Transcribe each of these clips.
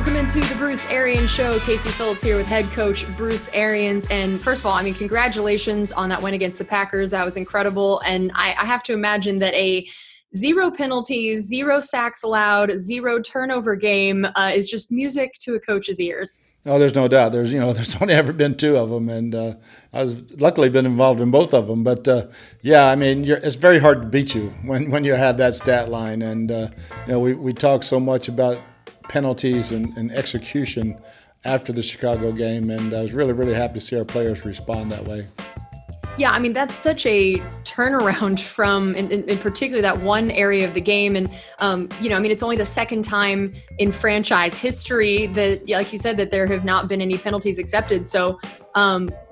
Welcome into the Bruce Arians Show. Casey Phillips here with head coach Bruce Arians. And first of all, congratulations on that win against the Packers. That was incredible. And I have to imagine that a 0 penalties, 0 sacks allowed, 0 turnover game is just music to a coach's ears. Oh, there's no doubt. There's only ever been 2 of them, and I was luckily been involved in both of them. But it's very hard to beat you when you have that stat line. And we talk so much about penalties and execution after the Chicago game, and I was really, really happy to see our players respond that way. Yeah, that's such a turnaround from, in particular, that one area of the game. And, it's only the second time in franchise history that, like you said, that there have not been any penalties accepted. So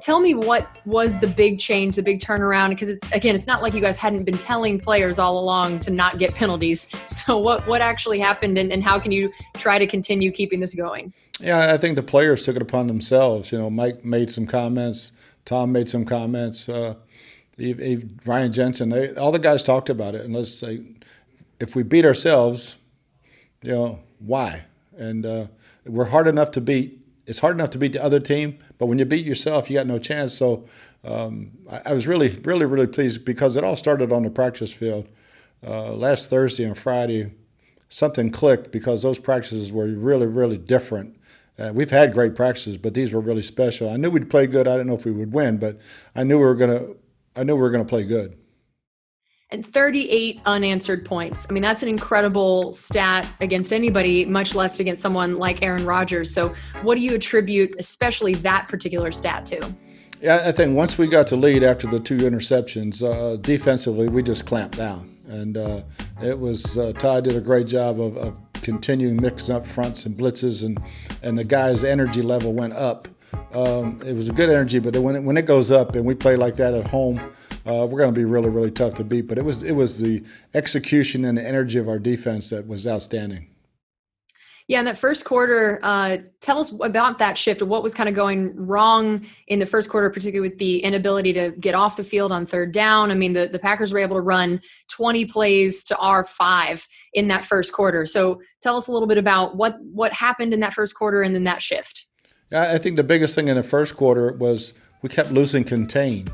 tell me what was the big change, the big turnaround? Because it's not like you guys hadn't been telling players all along to not get penalties. So what actually happened, and how can you try to continue keeping this going? Yeah, I think the players took it upon themselves. Mike made some comments. Tom made some comments. Ryan Jensen, all the guys talked about it. And let's say, if we beat ourselves, why? And we're hard enough to beat. It's hard enough to beat the other team, but when you beat yourself, you got no chance. So I was really, really, really pleased because it all started on the practice field. Last Thursday and Friday, something clicked because those practices were really, really different. We've had great practices, but these were really special. I knew we'd play good. I didn't know if we would win, but I knew we were gonna play good. And 38 unanswered points. That's an incredible stat against anybody, much less against someone like Aaron Rodgers. So what do you attribute especially that particular stat to? Yeah, I think once we got to lead after the 2 interceptions, defensively, we just clamped down. And it was Todd did a great job of continuing mixing up fronts and blitzes, and the guys' energy level went up. It was a good energy, but when it goes up and we play like that at home, we're going to be really, really tough to beat. But it was the execution and the energy of our defense that was outstanding. Yeah, in that first quarter, tell us about that shift. What was kind of going wrong in the first quarter, particularly with the inability to get off the field on third down? The Packers were able to run 20 plays to our 5 in that first quarter. So tell us a little bit about what happened in that first quarter and then that shift. Yeah, I think the biggest thing in the first quarter was we kept losing contain.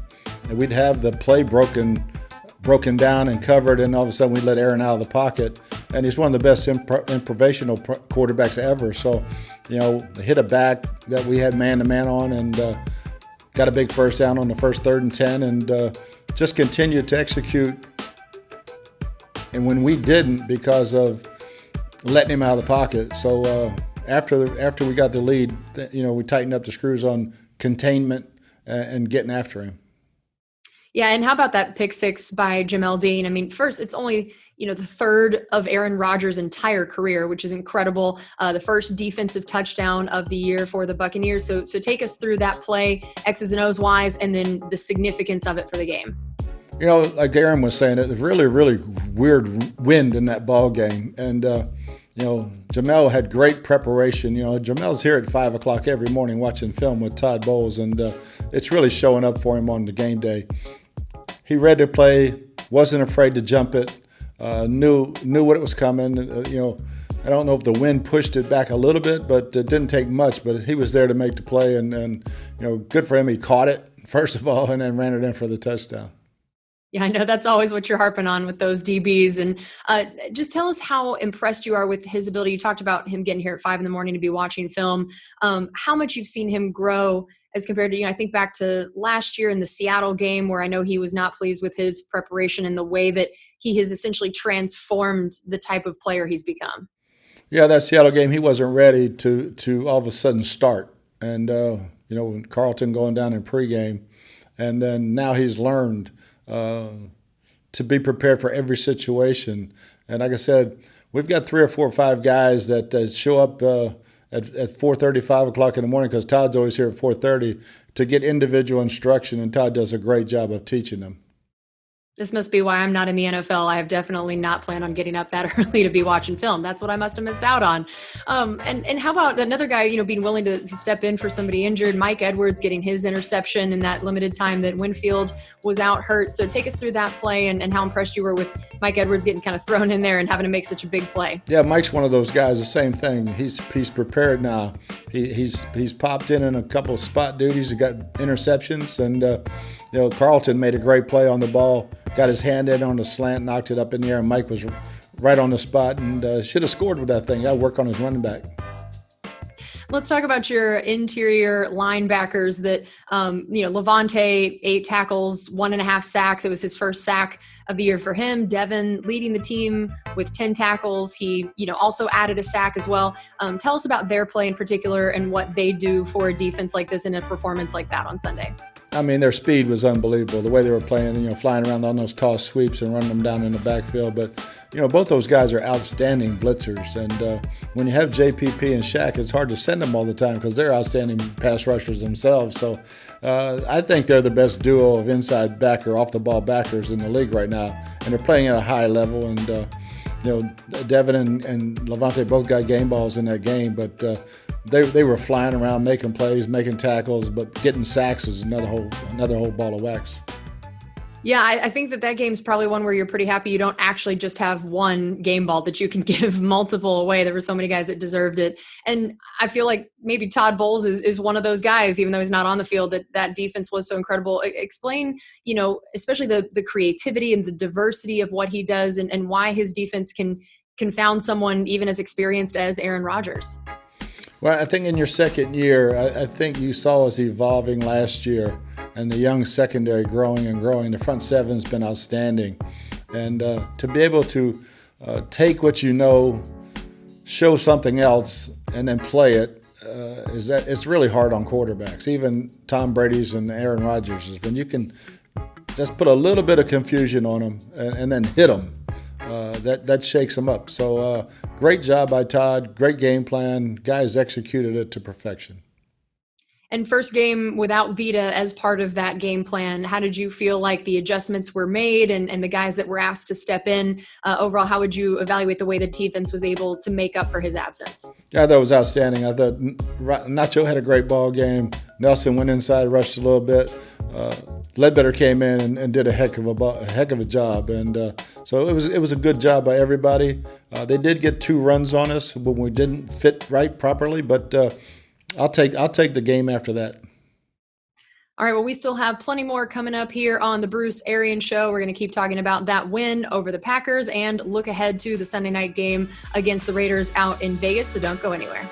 And we'd have the play broken down and covered, and all of a sudden we let Aaron out of the pocket. And he's one of the best improvisational quarterbacks ever. So, hit a back that we had man-to-man on and got a big first down on the first 3rd and 10 and just continued to execute. And when we didn't, because of letting him out of the pocket. So after we got the lead, we tightened up the screws on containment and getting after him. Yeah, and how about that pick 6 by Jamel Dean? First, it's only, the 3rd of Aaron Rodgers' entire career, which is incredible. The first defensive touchdown of the year for the Buccaneers. So take us through that play, X's and O's wise, and then the significance of it for the game. Like Aaron was saying, it was really, really weird wind in that ball game. And, Jamel had great preparation. Jamel's here at 5 o'clock every morning watching film with Todd Bowles, and it's really showing up for him on the game day. He read the play, wasn't afraid to jump it, knew what it was coming. I don't know if the wind pushed it back a little bit, but it didn't take much. But he was there to make the play, and good for him. He caught it, first of all, and then ran it in for the touchdown. Yeah, I know that's always what you're harping on with those DBs. And just tell us how impressed you are with his ability. You talked about him getting here at 5 a.m. to be watching film. How much you've seen him grow as compared to, I think back to last year in the Seattle game where I know he was not pleased with his preparation and the way that he has essentially transformed the type of player he's become. Yeah, that Seattle game, he wasn't ready to all of a sudden start. And, Carlton going down in pregame. And then now he's learned to be prepared for every situation. And like I said, we've got 3 or 4 or 5 guys that show up at 4:30, 5 o'clock in the morning because Todd's always here at 4:30 to get individual instruction, and Todd does a great job of teaching them. This must be why I'm not in the NFL. I have definitely not planned on getting up that early to be watching film. That's what I must have missed out on. And how about another guy, being willing to step in for somebody injured? Mike Edwards getting his interception in that limited time that Winfield was out hurt. So take us through that play and how impressed you were with Mike Edwards getting kind of thrown in there and having to make such a big play. Yeah, Mike's one of those guys. The same thing. He's prepared now. He's popped in a couple of spot duties. He got interceptions, and Carlton made a great play on the ball. Got his hand in on the slant, knocked it up in the air, and Mike was right on the spot and should have scored with that thing. Got to work on his running back. Let's talk about your interior linebackers that, Lavonte, 8 tackles, 1.5 sacks. It was his first sack of the year for him. Devin leading the team with 10 tackles. He, also added a sack as well. Tell us about their play in particular and what they do for a defense like this in a performance like that on Sunday. I mean, their speed was unbelievable. The way they were playing, flying around on those toss sweeps and running them down in the backfield. But, both those guys are outstanding blitzers. And when you have JPP and Shaq, it's hard to send them all the time because they're outstanding pass rushers themselves. So I think they're the best duo of inside backer, off-the-ball backers in the league right now. And they're playing at a high level. And, Devin and Lavonte both got game balls in that game, but they were flying around, making plays, making tackles, but getting sacks is another whole ball of wax. Yeah, I think that game's probably one where you're pretty happy you don't actually just have one game ball, that you can give multiple away. There were so many guys that deserved it. And I feel like maybe Todd Bowles is one of those guys, even though he's not on the field, that defense was so incredible. Explain, especially the creativity and the diversity of what he does and why his defense can confound someone even as experienced as Aaron Rodgers. Well, I think in your second year, I think you saw us evolving last year and the young secondary growing and growing. The front seven's been outstanding. And to be able to take what show something else, and then play it, it's really hard on quarterbacks. Even Tom Brady's and Aaron Rodgers is when you can just put a little bit of confusion on them and then hit them. That shakes them up. So great job by Todd, great game plan. Guys executed it to perfection. And first game without Vita as part of that game plan, how did you feel like the adjustments were made and the guys that were asked to step in? Overall, how would you evaluate the way the defense was able to make up for his absence? Yeah, that was outstanding. I thought Nacho had a great ball game. Nelson went inside, rushed a little bit. Ledbetter came in and did a heck of a job, and so it was a good job by everybody. They did get 2 runs on us when we didn't fit right properly, but I'll take the game after that. All right, well, we still have plenty more coming up here on the Bruce Arians Show. We're going to keep talking about that win over the Packers and look ahead to the Sunday night game against the Raiders out in Vegas, so don't go anywhere.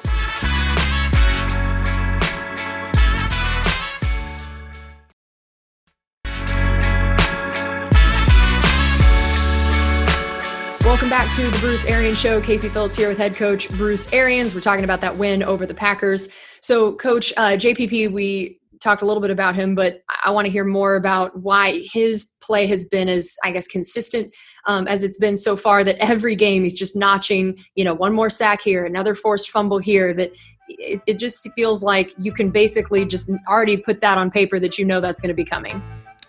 Welcome back to the Bruce Arians Show. Casey Phillips here with head coach Bruce Arians. We're talking about that win over the Packers. So, Coach, JPP, we talked a little bit about him, but I want to hear more about why his play has been as, I guess, consistent as it's been so far, that every game he's just notching, one more sack here, another forced fumble here, that it just feels like you can basically just already put that on paper that that's going to be coming.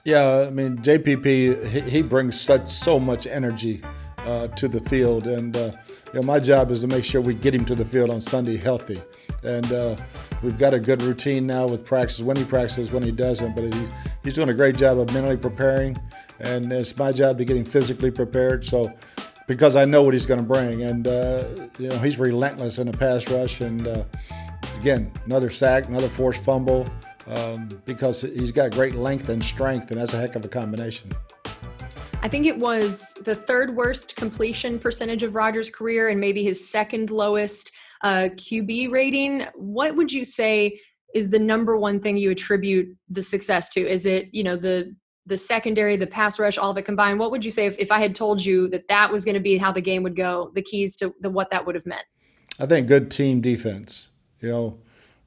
Yeah, I mean, JPP, he brings so much energy to the field, and my job is to make sure we get him to the field on Sunday healthy. And we've got a good routine now with practice, when he practices, when he doesn't, but he's doing a great job of mentally preparing, and it's my job to get him physically prepared, so because I know what he's going to bring. And he's relentless in the pass rush, and again, another sack, another forced fumble, because he's got great length and strength, and that's a heck of a combination. I think it was the 3rd worst completion percentage of Rodgers' career and maybe his 2nd lowest QB rating. What would you say is the number one thing you attribute the success to? Is it, the secondary, the pass rush, all of it combined? What would you say if I had told you that was going to be how the game would go, the keys to what that would have meant? I think good team defense,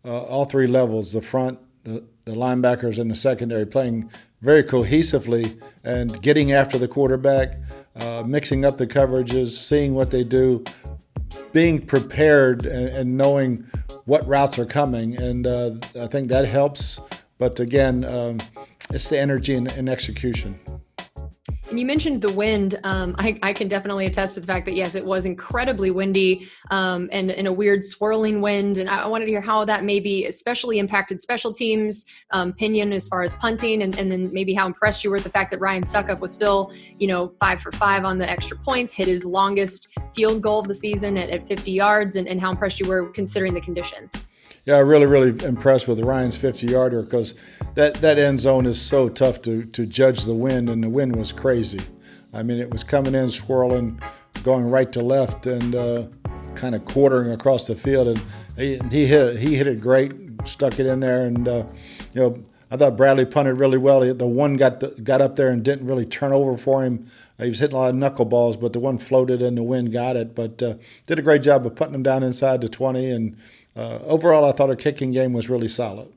all 3 levels, the front, the linebackers, and the secondary playing very cohesively and getting after the quarterback, mixing up the coverages, seeing what they do, being prepared and knowing what routes are coming. And I think that helps. But again, it's the energy and execution. And you mentioned the wind. I can definitely attest to the fact that, yes, it was incredibly windy and in a weird swirling wind. And I wanted to hear how that maybe especially impacted special teams, Pinion as far as punting, and then maybe how impressed you were with the fact that Ryan Suckup was still, 5 for 5 on the extra points, hit his longest field goal of the season at 50 yards, and how impressed you were considering the conditions. Yeah, really, really impressed with Ryan's 50-yarder because that end zone is so tough to judge the wind, and the wind was crazy. I mean, it was coming in, swirling, going right to left, and kind of quartering across the field. And he hit it great, stuck it in there, and I thought Bradley punted really well. The one got up there and didn't really turn over for him. He was hitting a lot of knuckleballs, but the one floated and the wind got it. But did a great job of putting him down inside the 20. And overall, I thought our kicking game was really solid.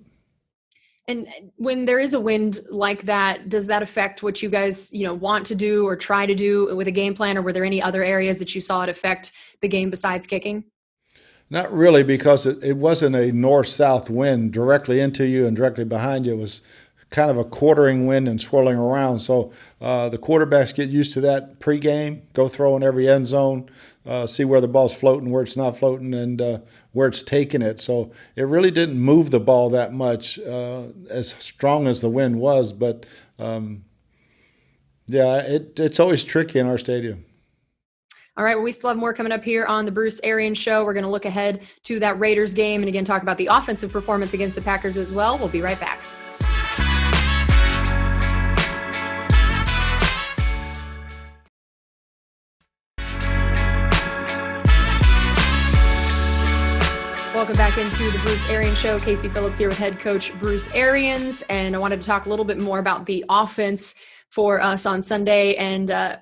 And when there is a wind like that, does that affect what you guys, want to do or try to do with a game plan? Or were there any other areas that you saw it affect the game besides kicking? Not really, because it wasn't a north-south wind directly into you and directly behind you. It was kind of a quartering wind and swirling around. So the quarterbacks get used to that pregame, go throw in every end zone, see where the ball's floating, where it's not floating, and where it's taking it. So it really didn't move the ball that much, as strong as the wind was. But, it's always tricky in our stadium. All right, well, we still have more coming up here on the Bruce Arians Show. We're going to look ahead to that Raiders game and again talk about the offensive performance against the Packers as well. We'll be right back. Welcome back into the Bruce Arians Show. Casey Phillips here with head coach Bruce Arians, and I wanted to talk a little bit more about the offense for us on Sunday. And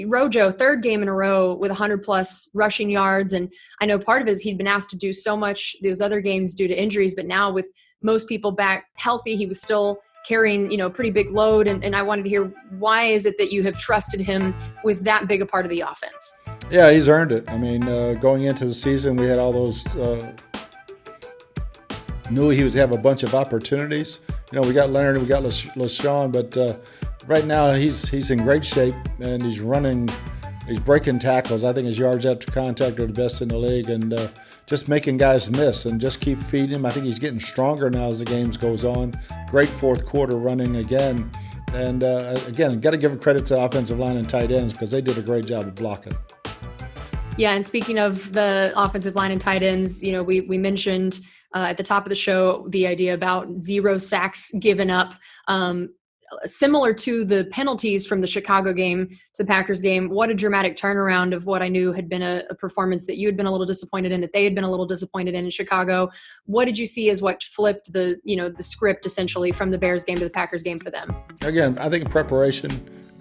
Rojo, third game in a row with 100-plus rushing yards. And I know part of it is he'd been asked to do so much those other games due to injuries, but now with most people back healthy, he was still carrying, a pretty big load. And I wanted to hear, why is it that you have trusted him with that big a part of the offense? Yeah, he's earned it. I mean, going into the season, we had all those knew he was have a bunch of opportunities. We got Leonard, we got LaShawn, but right now he's in great shape, and he's breaking tackles. I think his yards after contact are the best in the league, and just making guys miss and just keep feeding him. I think he's getting stronger now as the games goes on. Great fourth quarter running again. And again, got to give credit to the offensive line and tight ends because they did a great job of blocking. Yeah, and speaking of the offensive line and tight ends, we mentioned at the top of the show the idea about 0 sacks given up, similar to the penalties from the Chicago game to the Packers game. What a dramatic turnaround of what I knew had been a performance that you had been a little disappointed in, that they had been a little disappointed in Chicago. What did you see as what flipped the script essentially from the Bears game to the Packers game for them? Again, I think preparation,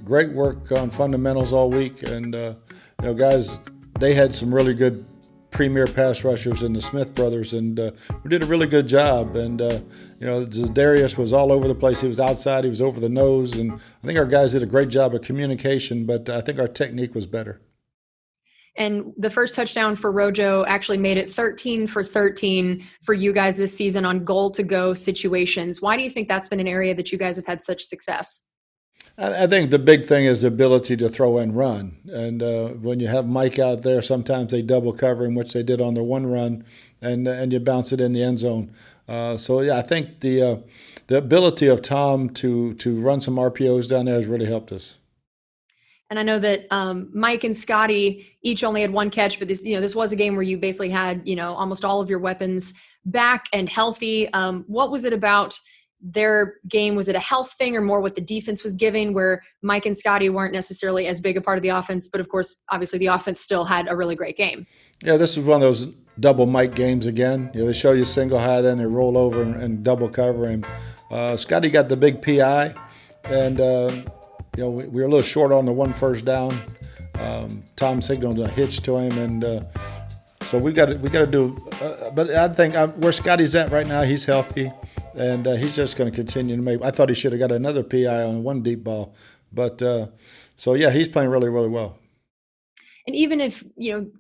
great work on fundamentals all week, and guys, they had some really good premier pass rushers in the Smith brothers, and we did a really good job. And Darius was all over the place. He was outside, he was over the nose, and I think our guys did a great job of communication, but I think our technique was better. And the first touchdown for Rojo actually made it 13 for 13 for you guys this season on goal-to-go situations. Why do you think that's been an area that you guys have had such success? I think the big thing is the ability to throw and run. And when you have Mike out there, sometimes they double cover him, which they did on their one run, and you bounce it in the end zone. I think the ability of Tom to run some RPOs down there has really helped us. And I know that Mike and Scotty each only had one catch, but this was a game where you basically had almost all of your weapons back and healthy. What was it about their game? Was it a health thing or more what the defense was giving, where Mike and Scotty weren't necessarily as big a part of the offense, but of course, obviously the offense still had a really great game? Yeah, this was one of those double Mike games again. They show you single high, then they roll over and double cover him. Scotty got the big PI, and we were a little short on the one first down. Tom signaled a hitch to him, and so we got to do. But I think where Scotty's at right now, he's healthy. And he's just going to continue to make. I thought he should have got another PI on one deep ball, but he's playing really, really well. And even if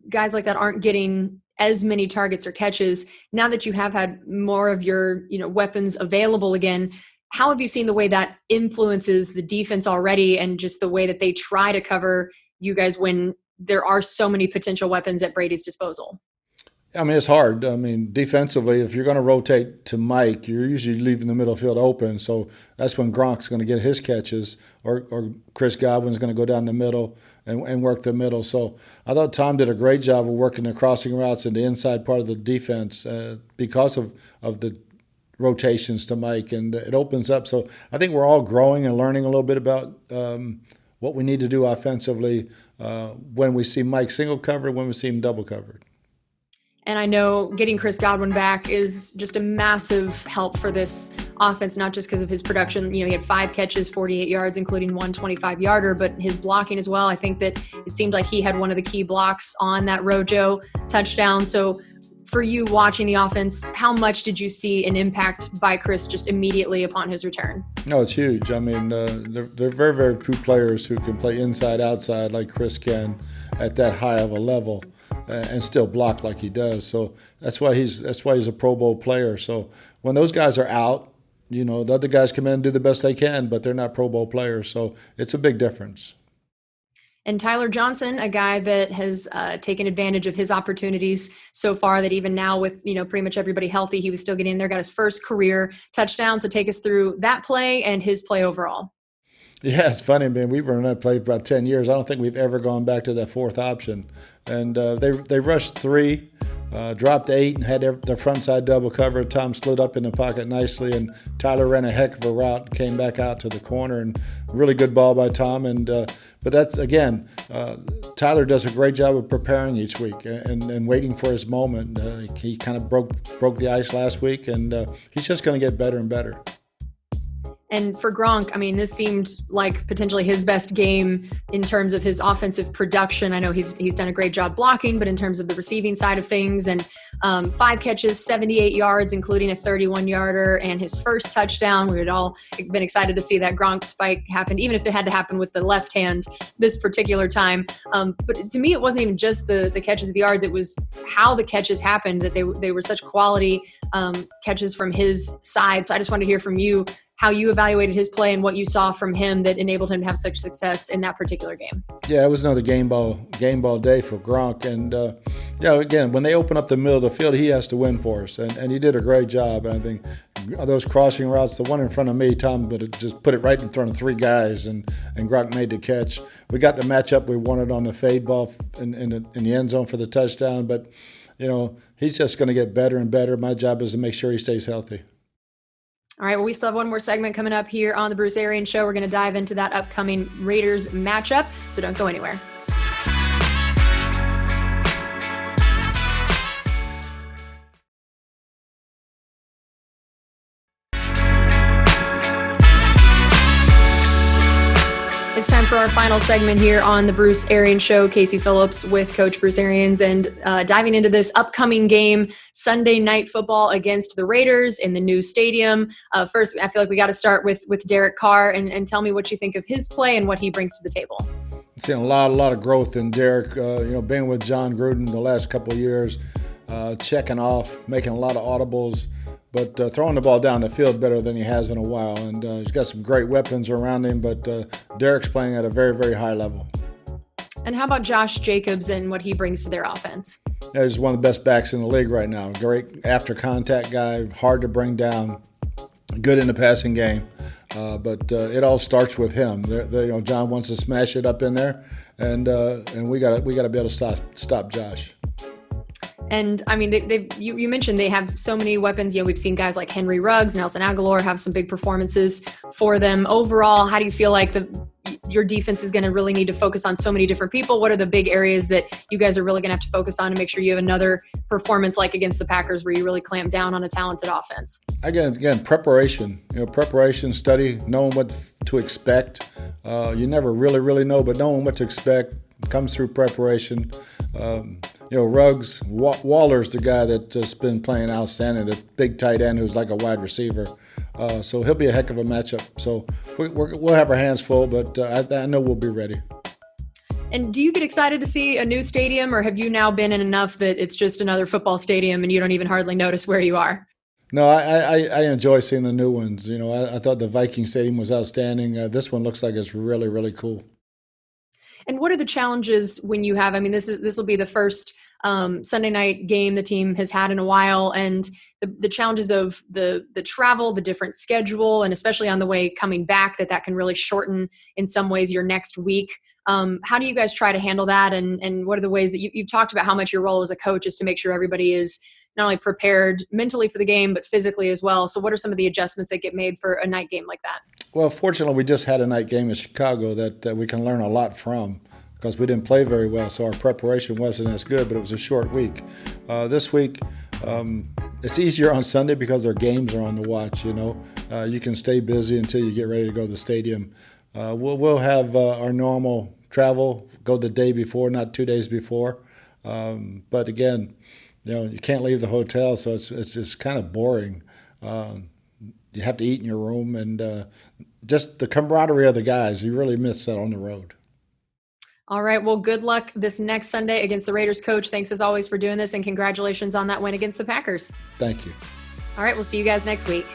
guys like that aren't getting as many targets or catches, now that you have had more of your weapons available again, how have you seen the way that influences the defense already, and just the way that they try to cover you guys when there are so many potential weapons at Brady's disposal? I mean, it's hard. I mean, defensively, if you're going to rotate to Mike, you're usually leaving the middle field open. So that's when Gronk's going to get his catches, or Chris Godwin's going to go down the middle and work the middle. So I thought Tom did a great job of working the crossing routes in the inside part of the defense because of the rotations to Mike, and it opens up. So I think we're all growing and learning a little bit about what we need to do offensively when we see Mike single covered, when we see him double covered. And I know getting Chris Godwin back is just a massive help for this offense, not just because of his production. You know, he had 5 catches, 48 yards, including one 25-yarder, but his blocking as well. I think that it seemed like he had one of the key blocks on that Rojo touchdown. So for you watching the offense, how much did you see an impact by Chris just immediately upon his return? No, it's huge. I mean, there are very, very few players who can play inside, outside like Chris can at that high of a level and still block like he does. So that's why he's a Pro Bowl player. So when those guys are out, you know, the other guys come in and do the best they can, but they're not Pro Bowl players. So it's a big difference. And Tyler Johnson, a guy that has taken advantage of his opportunities so far, that even now with, you know, pretty much everybody healthy, he was still getting in there, got his first career touchdown. So take us through that play and his play overall. Yeah, it's funny, man. We've run that play for about 10 years. I don't think we've ever gone back to that fourth option. And they rushed 3, dropped 8, and had their front side double covered. Tom slid up in the pocket nicely, and Tyler ran a heck of a route, came back out to the corner, and really good ball by Tom. And but that's, again, Tyler does a great job of preparing each week and waiting for his moment. He kind of broke the ice last week, and he's just going to get better and better. And for Gronk, I mean, this seemed like potentially his best game in terms of his offensive production. I know he's done a great job blocking, but in terms of the receiving side of things, and 5 catches, 78 yards, including a 31-yarder and his first touchdown. We had all been excited to see that Gronk spike happen, even if it had to happen with the left hand this particular time. But to me, it wasn't even just the catches of the yards. It was how the catches happened, that they were such quality catches from his side. So I just wanted to hear from you how you evaluated his play and what you saw from him that enabled him to have such success in that particular game. Yeah, it was another game ball day for Gronk. And, again, when they open up the middle of the field, he has to win for us. And he did a great job. And I think those crossing routes, the one in front of me, Tom just put it right in front of 3 guys, and Gronk made the catch. We got the matchup we wanted on the fade ball in the end zone for the touchdown. But, you know, he's just going to get better and better. My job is to make sure he stays healthy. All right, well, we still have one more segment coming up here on the Bruce Arians Show. We're going to dive into that upcoming Raiders matchup, so don't go anywhere. It's time for our final segment here on the Bruce Arians Show. Casey Phillips with Coach Bruce Arians, and diving into this upcoming game, Sunday Night Football against the Raiders in the new stadium. First, I feel like we got to start with Derek Carr, and tell me what you think of his play and what he brings to the table. I'm seeing a lot of growth in Derek. Being with John Gruden the last couple of years, checking off, making a lot of audibles, but throwing the ball down the field better than he has in a while. And he's got some great weapons around him, but Derek's playing at a very, very high level. And how about Josh Jacobs and what he brings to their offense? Yeah, he's one of the best backs in the league right now. Great after-contact guy, hard to bring down, good in the passing game. But it all starts with him. John wants to smash it up in there, and we got to be able to stop Josh. And I mean, you mentioned they have so many weapons. We've seen guys like Henry Ruggs, Nelson Aguilar have some big performances for them. Overall, how do you feel like your defense is going to really need to focus on so many different people? What are the big areas that you guys are really going to have to focus on to make sure you have another performance like against the Packers where you really clamp down on a talented offense? Again, preparation. Preparation, study, knowing what to expect. You never really know, but knowing what to expect comes through preparation. Ruggs, Waller's the guy that's been playing outstanding, the big tight end who's like a wide receiver. So he'll be a heck of a matchup. So we'll have our hands full, but I know we'll be ready. And do you get excited to see a new stadium, or have you now been in enough that it's just another football stadium and you don't even hardly notice where you are? No, I enjoy seeing the new ones. You know, I thought the Viking Stadium was outstanding. This one looks like it's really, really cool. And what are the challenges when you have? I mean, this will be the first Sunday night game the team has had in a while, and the challenges of the travel, the different schedule, and especially on the way coming back, that can really shorten in some ways your next week. How do you guys try to handle that? And what are the ways that you've talked about how much your role as a coach is to make sure everybody is not only prepared mentally for the game, but physically as well? So what are some of the adjustments that get made for a night game like that? Well, fortunately, we just had a night game in Chicago that we can learn a lot from because we didn't play very well, so our preparation wasn't as good, but it was a short week. This week, it's easier on Sunday because our games are on to watch, you know. You can stay busy until you get ready to go to the stadium. We'll have our normal travel, go the day before, not 2 days before. But again, you know, you can't leave the hotel, so it's just kind of boring. You have to eat in your room, and just the camaraderie of the guys, you really miss that on the road. All right. Well, good luck this next Sunday against the Raiders. Coach, thanks as always for doing this, and congratulations on that win against the Packers. Thank you. All right. We'll see you guys next week.